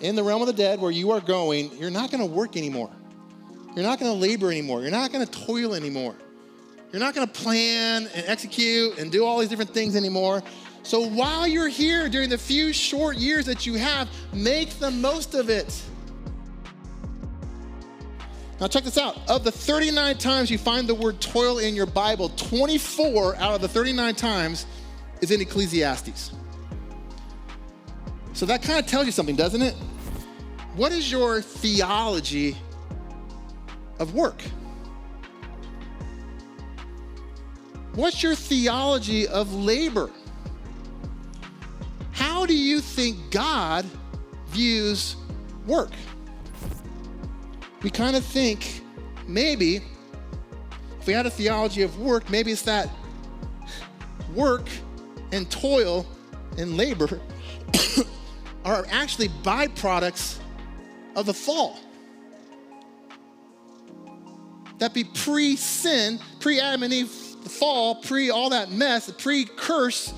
in the realm of the dead where you are going, you're not going to work anymore. You're not going to labor anymore. You're not going to toil anymore. You're not going to plan and execute and do all these different things anymore. So while you're here during the few short years that you have, make the most of it. Now check this out. Of the 39 times you find the word toil in your Bible, 24 out of the 39 times is in Ecclesiastes. So that kind of tells you something, doesn't it? What is your theology of work? What's your theology of labor? How do you think God views work? We kind of think maybe if we had a theology of work, maybe it's that work and toil and labor are actually byproducts of the fall. That be pre-sin, pre-Adam and Eve, the fall, pre-all that mess, pre-curse.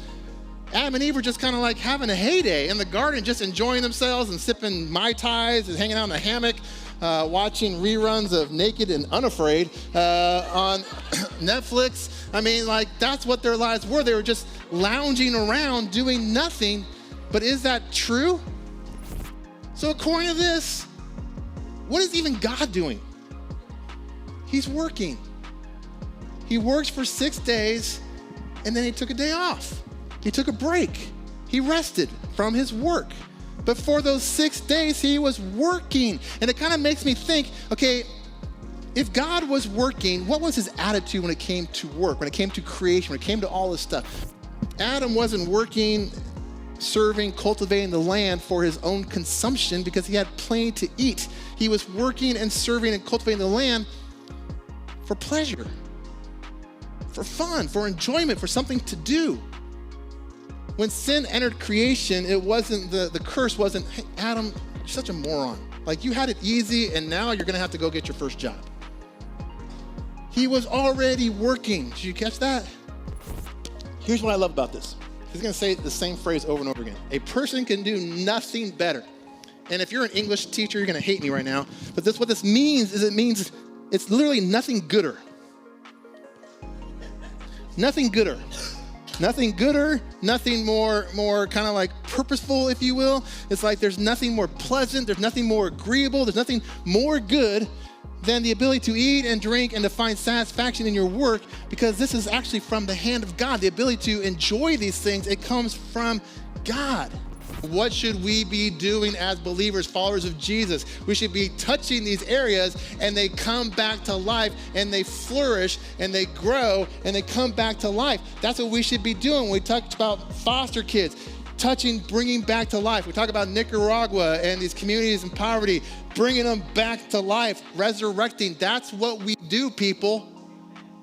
Adam and Eve were just kind of like having a heyday in the garden, just enjoying themselves and sipping Mai Tais and hanging out in a hammock, watching reruns of Naked and Unafraid on Netflix. I mean, like, that's what their lives were. They were just lounging around doing nothing. But is that true? So according to this, what is even God doing? He's working. He works for 6 days, and then he took a day off. He took a break. He rested from his work. But for those 6 days, he was working. And it kind of makes me think, okay, if God was working, what was his attitude when it came to work, when it came to creation, when it came to all this stuff? Adam wasn't working, serving, cultivating the land for his own consumption because he had plenty to eat. He was working and serving and cultivating the land for pleasure, for fun, for enjoyment, for something to do. When sin entered creation, it wasn't, the curse wasn't, hey, Adam, you're such a moron. Like, you had it easy and now you're gonna have to go get your first job. He was already working. Did you catch that? Here's what I love about this. He's gonna say the same phrase over and over again. A person can do nothing better. And if you're an English teacher, you're gonna hate me right now. But what this means is it's literally nothing gooder. Nothing gooder. Nothing gooder, nothing more kind of like purposeful, if you will. It's like there's nothing more pleasant, there's nothing more agreeable, there's nothing more good than the ability to eat and drink and to find satisfaction in your work, because this is actually from the hand of God. The ability to enjoy these things, it comes from God. What should we be doing as believers, followers of Jesus? We should be touching these areas and they come back to life and they flourish and they grow and they come back to life. That's what we should be doing when we talk about foster kids, touching, bringing back to life. We talk about Nicaragua and these communities in poverty, bringing them back to life, resurrecting. That's what we do, people.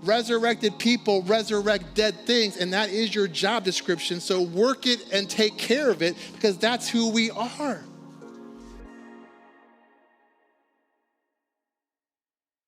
Resurrected people resurrect dead things, and that is your job description. So work it and take care of it, because that's who we are.